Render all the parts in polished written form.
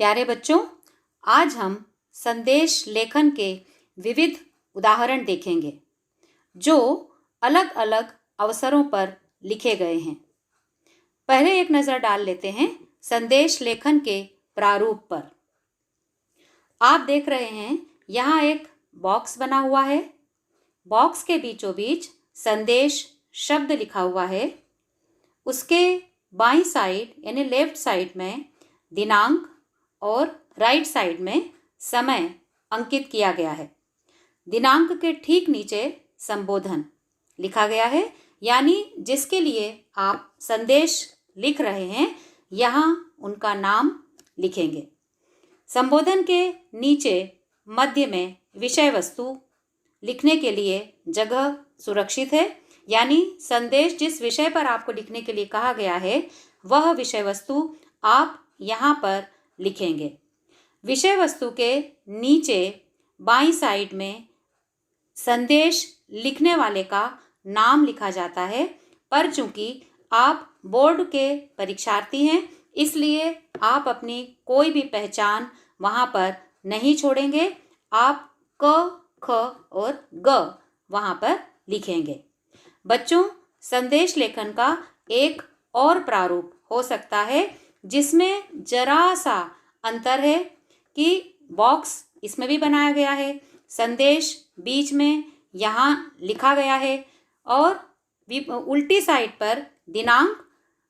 प्यारे बच्चों, आज हम संदेश लेखन के विविध उदाहरण देखेंगे जो अलग अलग अवसरों पर लिखे गए हैं। पहले एक नज़र डाल लेते हैं संदेश लेखन के प्रारूप पर। आप देख रहे हैं यहाँ एक बॉक्स बना हुआ है। बॉक्स के बीचों बीच संदेश शब्द लिखा हुआ है। उसके बाईं साइड यानी लेफ्ट साइड में दिनांक और राइट साइड में समय अंकित किया गया है। दिनांक के ठीक नीचे संबोधन लिखा गया है, यानी जिसके लिए आप संदेश लिख रहे हैं यहाँ उनका नाम लिखेंगे। संबोधन के नीचे मध्य में विषय वस्तु लिखने के लिए जगह सुरक्षित है, यानी संदेश जिस विषय पर आपको लिखने के लिए कहा गया है वह विषय वस्तु आप यहाँ पर लिखेंगे। विषय वस्तु के नीचे बाईं साइड में संदेश लिखने वाले का नाम लिखा जाता है, पर चूंकि आप बोर्ड के परीक्षार्थी हैं इसलिए आप अपनी कोई भी पहचान वहाँ पर नहीं छोड़ेंगे। आप क, ख और ग वहाँ पर लिखेंगे। बच्चों, संदेश लेखन का एक और प्रारूप हो सकता है जिसमें जरा सा अंतर है कि बॉक्स इसमें भी बनाया गया है, संदेश बीच में यहाँ लिखा गया है और उल्टी साइड पर दिनांक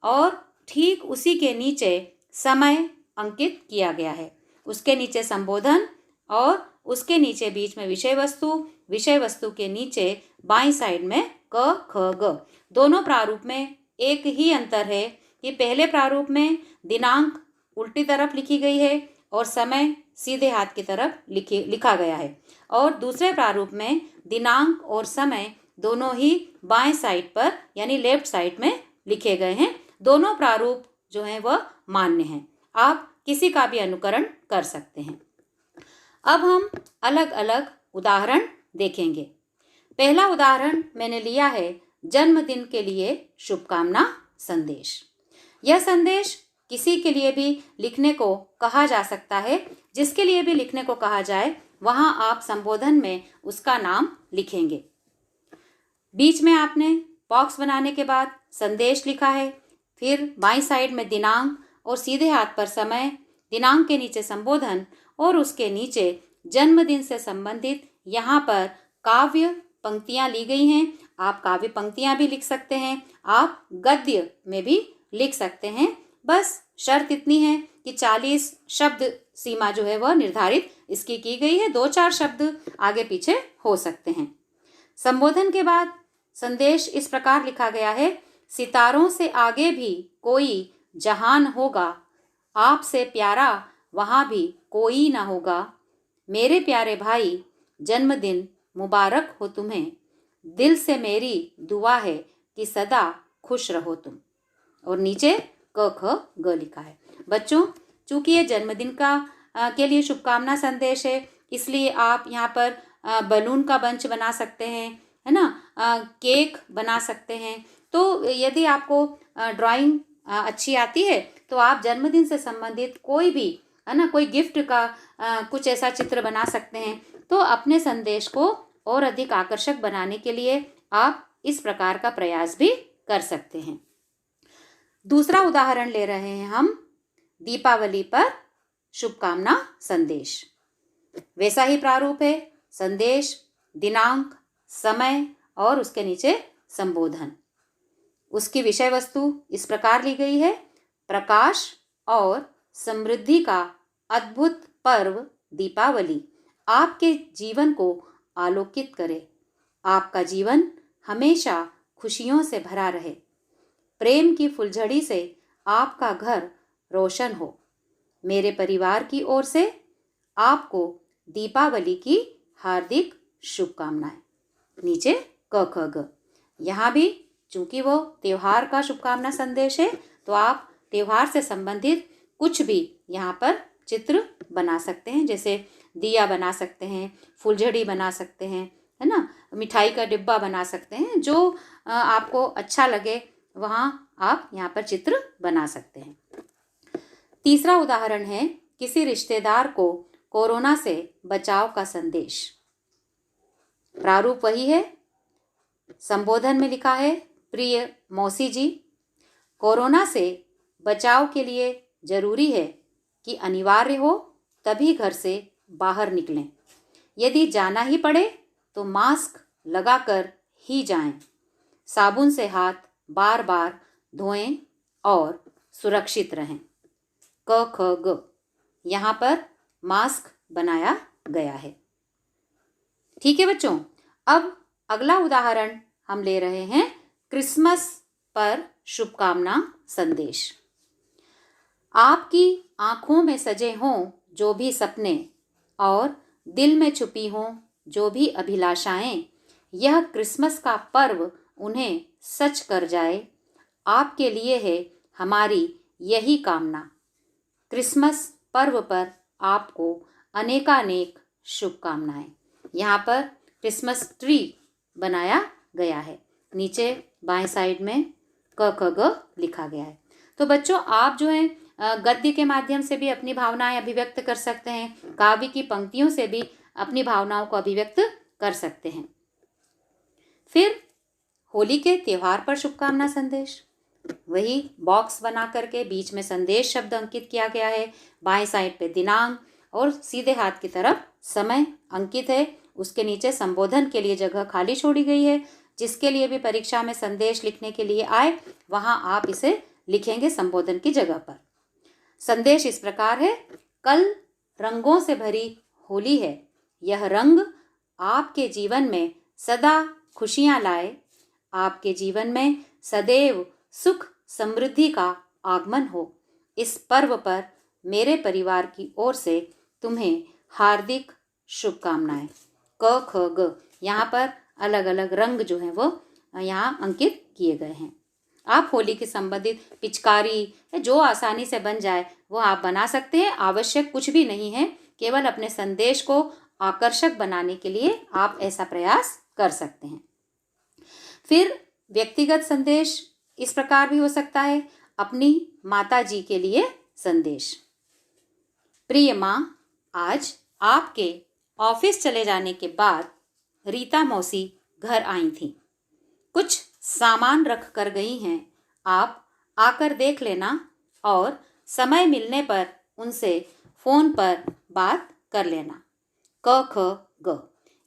और ठीक उसी के नीचे समय अंकित किया गया है। उसके नीचे संबोधन और उसके नीचे बीच में विषय वस्तु के नीचे बाईं साइड में क, ख, ग। दोनों प्रारूप में एक ही अंतर है कि पहले प्रारूप में दिनांक उल्टी तरफ लिखी गई है और समय सीधे हाथ की तरफ लिखा गया है, और दूसरे प्रारूप में दिनांक और समय दोनों ही बाएं साइड पर यानी लेफ्ट साइड में लिखे गए हैं। दोनों प्रारूप जो हैं वह मान्य हैं। आप किसी का भी अनुकरण कर सकते हैं। अब हम अलग अलग उदाहरण देखेंगे। पहला उदाहरण मैंने लिया है जन्मदिन के लिए शुभकामना संदेश। यह संदेश किसी के लिए भी लिखने को कहा जा सकता है। जिसके लिए भी लिखने को कहा जाए वहाँ आप संबोधन में उसका नाम लिखेंगे। बीच में आपने बॉक्स बनाने के बाद संदेश लिखा है, फिर बाईं साइड में दिनांक और सीधे हाथ पर समय, दिनांक के नीचे संबोधन और उसके नीचे जन्मदिन से संबंधित यहाँ पर काव्य पंक्तियाँ ली गई हैं। आप काव्य पंक्तियाँ भी लिख सकते हैं, आप गद्य में भी लिख सकते हैं। बस शर्त इतनी है कि 40 शब्द सीमा जो है वह निर्धारित इसकी की गई है। 2-4 शब्द आगे पीछे हो सकते हैं। संबोधन के बाद संदेश इस प्रकार लिखा गया है, सितारों से आगे भी कोई जहान होगा, आपसे प्यारा वहाँ भी कोई ना होगा। मेरे प्यारे भाई, जन्मदिन मुबारक हो तुम्हें, दिल से मेरी दुआ है कि सदा खुश रहो तुम। और नीचे क, ख, ग लिखा है। बच्चों, चूंकि ये जन्मदिन का के लिए शुभकामना संदेश है इसलिए आप यहाँ पर बलून का बंच बना सकते हैं, है ना, केक बना सकते हैं। तो यदि आपको ड्राइंग अच्छी आती है तो आप जन्मदिन से संबंधित कोई भी, है ना, कोई गिफ्ट का कुछ ऐसा चित्र बना सकते हैं। तो अपने संदेश को और अधिक आकर्षक बनाने के लिए आप इस प्रकार का प्रयास भी कर सकते हैं। दूसरा उदाहरण ले रहे हैं हम दीपावली पर शुभकामना संदेश। वैसा ही प्रारूप है, संदेश, दिनांक, समय और उसके नीचे संबोधन। उसकी विषय वस्तु इस प्रकार ली गई है, प्रकाश और समृद्धि का अद्भुत पर्व दीपावली आपके जीवन को आलोकित करे। आपका जीवन हमेशा खुशियों से भरा रहे। प्रेम की फुलझड़ी से आपका घर रोशन हो। मेरे परिवार की ओर से आपको दीपावली की हार्दिक शुभकामनाएं। नीचे क, ख, ग। यहाँ भी चूंकि वो त्योहार का शुभकामना संदेश है तो आप त्योहार से संबंधित कुछ भी यहाँ पर चित्र बना सकते हैं, जैसे दिया बना सकते हैं, फुलझड़ी बना सकते हैं, है ना, मिठाई का डिब्बा बना सकते हैं। जो आपको अच्छा लगे वहाँ आप यहाँ पर चित्र बना सकते हैं। तीसरा उदाहरण है किसी रिश्तेदार को कोरोना से बचाव का संदेश। प्रारूप वही है। संबोधन में लिखा है, प्रिय मौसी जी, कोरोना से बचाव के लिए जरूरी है कि अनिवार्य हो तभी घर से बाहर निकलें। यदि जाना ही पड़े तो मास्क लगाकर ही जाएं। साबुन से हाथ बार बार धोएं और सुरक्षित रहें। क ख ग, यहाँ पर मास्क बनाया गया है। ठीक है बच्चों, अब अगला उदाहरण हम ले रहे हैं क्रिसमस पर शुभकामना संदेश। आपकी आंखों में सजे हों जो भी सपने और दिल में छुपी हों जो भी अभिलाषाएं, यह क्रिसमस का पर्व उन्हें सच कर जाए। आपके लिए है हमारी यही कामना। क्रिसमस पर्व पर आपको अनेकानेक शुभकामनाएं। यहाँ पर क्रिसमस ट्री बनाया गया है। नीचे बाएं साइड में क ख ग लिखा गया है। तो बच्चों, आप जो है गद्य के माध्यम से भी अपनी भावनाएं अभिव्यक्त कर सकते हैं। काव्य की पंक्तियों से भी अपनी भावनाओं को अभिव्यक्त कर सकते हैं। फिर होली के त्योहार पर शुभकामना संदेश। वही बॉक्स बना करके बीच में संदेश शब्द अंकित किया गया है। बाएं साइड पे दिनांक और सीधे हाथ की तरफ समय अंकित है। उसके नीचे संबोधन के लिए जगह खाली छोड़ी गई है। जिसके लिए भी परीक्षा में संदेश लिखने के लिए आए, वहां आप इसे लिखेंगे संबोधन की जगह पर। संदेश इस प्रकार है, कल रंगों से भरी होली है। यह रंग आपके जीवन में सदा खुशियां लाए। आपके जीवन में सदैव सुख समृद्धि का आगमन हो। इस पर्व पर मेरे परिवार की ओर से तुम्हें हार्दिक शुभकामनाएं। क ख ग, यहाँ पर अलग अलग रंग जो हैं वो यहाँ अंकित किए गए हैं। आप होली के संबंधित पिचकारी जो आसानी से बन जाए वो आप बना सकते हैं। आवश्यक कुछ भी नहीं है, केवल अपने संदेश को आकर्षक बनाने के लिए आप ऐसा प्रयास कर सकते हैं। फिर व्यक्तिगत संदेश इस प्रकार भी हो सकता है, अपनी माता जी के लिए संदेश। प्रिय माँ, आज आपके ऑफिस चले जाने के बाद रीता मौसी घर आई थी। कुछ सामान रख कर गई हैं। आप आकर देख लेना और समय मिलने पर उनसे फ़ोन पर बात कर लेना। क ख ग,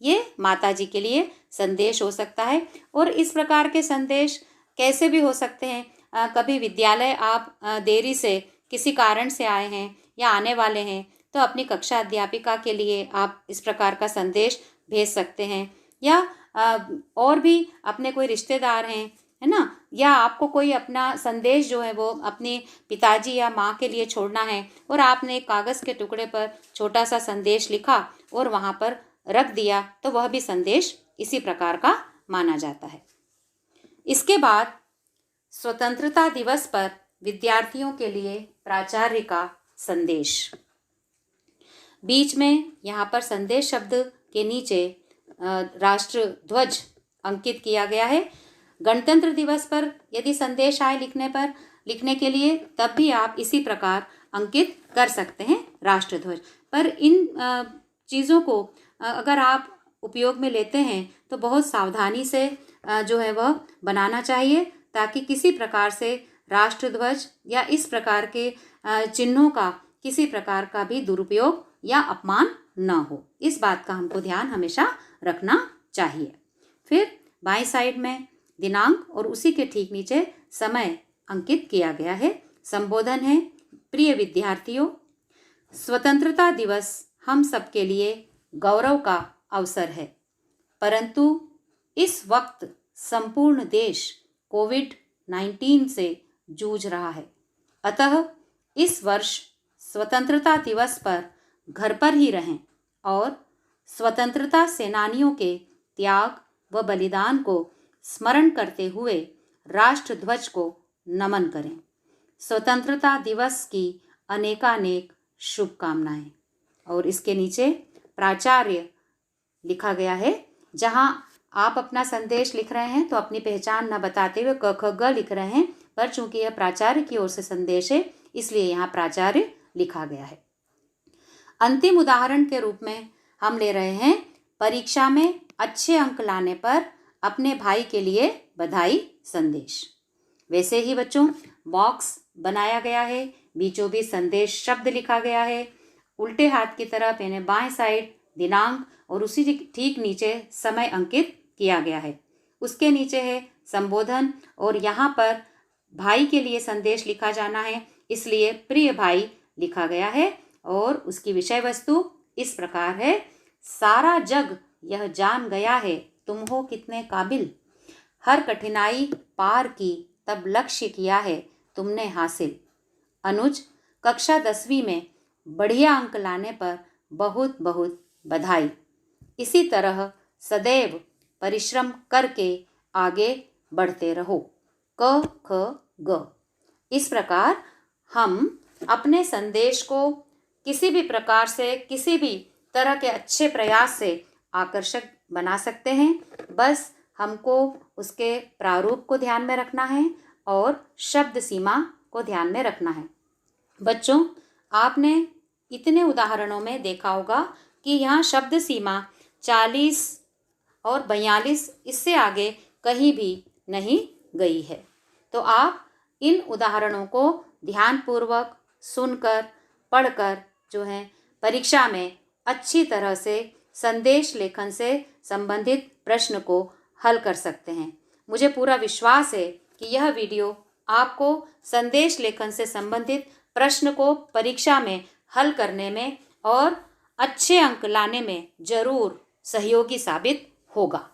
ये माता जी के लिए संदेश हो सकता है। और इस प्रकार के संदेश कैसे भी हो सकते हैं। कभी विद्यालय आप देरी से किसी कारण से आए हैं या आने वाले हैं, तो अपनी कक्षा अध्यापिका के लिए आप इस प्रकार का संदेश भेज सकते हैं। या और भी अपने कोई रिश्तेदार हैं, है ना, या आपको कोई अपना संदेश जो है वो अपने पिताजी या माँ के लिए छोड़ना है और आपने एक कागज़ के टुकड़े पर छोटा सा संदेश लिखा और वहाँ पर रख दिया, तो वह भी संदेश इसी प्रकार का माना जाता है। इसके बाद स्वतंत्रता दिवस पर विद्यार्थियों के लिए प्राचार्य का संदेश। बीच में यहाँ पर संदेश शब्द के नीचे राष्ट्र ध्वज अंकित किया गया है। गणतंत्र दिवस पर यदि संदेश आए लिखने के लिए, तब भी आप इसी प्रकार अंकित कर सकते हैं राष्ट्र ध्वज पर। इन चीज़ों को अगर आप उपयोग में लेते हैं तो बहुत सावधानी से जो है वह बनाना चाहिए, ताकि किसी प्रकार से राष्ट्र ध्वज या इस प्रकार के चिन्हों का किसी प्रकार का भी दुरुपयोग या अपमान न हो। इस बात का हमको ध्यान हमेशा रखना चाहिए। फिर बाईं साइड में दिनांक और उसी के ठीक नीचे समय अंकित किया गया है। संबोधन है, प्रिय विद्यार्थियों, स्वतंत्रता दिवस हम सबके लिए गौरव का अवसर है, परंतु इस वक्त संपूर्ण देश कोविड-19 से जूझ रहा है। अतः इस वर्ष स्वतंत्रता दिवस पर घर पर ही रहें और स्वतंत्रता सेनानियों के त्याग व बलिदान को स्मरण करते हुए राष्ट्र ध्वज को नमन करें। स्वतंत्रता दिवस की अनेकानेक शुभकामनाएं। और इसके नीचे प्राचार्य लिखा गया है। जहां आप अपना संदेश लिख रहे हैं तो अपनी पहचान न बताते हुए क ख ग लिख रहे हैं, पर चूंकि यह प्राचार्य की ओर से संदेश है इसलिए यहाँ प्राचार्य लिखा गया है। अंतिम उदाहरण के रूप में हम ले रहे हैं परीक्षा में अच्छे अंक लाने पर अपने भाई के लिए बधाई संदेश। वैसे ही बच्चों, बॉक्स बनाया गया है, बीचों बीच संदेश शब्द लिखा गया है, उल्टे हाथ की तरफ यानी बाएं साइड दिनांक और उसी ठीक नीचे समय अंकित किया गया है। उसके नीचे है संबोधन और यहाँ पर भाई के लिए संदेश लिखा जाना है, इसलिए प्रिय भाई लिखा गया है। और उसकी विषय वस्तु इस प्रकार है, सारा जग यह जान गया है तुम हो कितने काबिल, हर कठिनाई पार की तब लक्ष्य किया है तुमने हासिल। अनुज, कक्षा 10वीं में बढ़िया अंक लाने पर बहुत बहुत बधाई। इसी तरह सदैव परिश्रम करके आगे बढ़ते रहो। क ख ग। इस प्रकार हम अपने संदेश को किसी भी प्रकार से, किसी भी तरह के अच्छे प्रयास से आकर्षक बना सकते हैं। बस हमको उसके प्रारूप को ध्यान में रखना है और शब्द सीमा को ध्यान में रखना है। बच्चों, आपने इतने उदाहरणों में देखा होगा कि यहाँ शब्द सीमा 40 और 42 इससे आगे कहीं भी नहीं गई है। तो आप इन उदाहरणों को ध्यानपूर्वक सुनकर, पढ़कर जो है परीक्षा में अच्छी तरह से संदेश लेखन से संबंधित प्रश्न को हल कर सकते हैं। मुझे पूरा विश्वास है कि यह वीडियो आपको संदेश लेखन से संबंधित प्रश्न को परीक्षा में हल करने में और अच्छे अंक लाने में जरूर सहयोगी साबित होगा।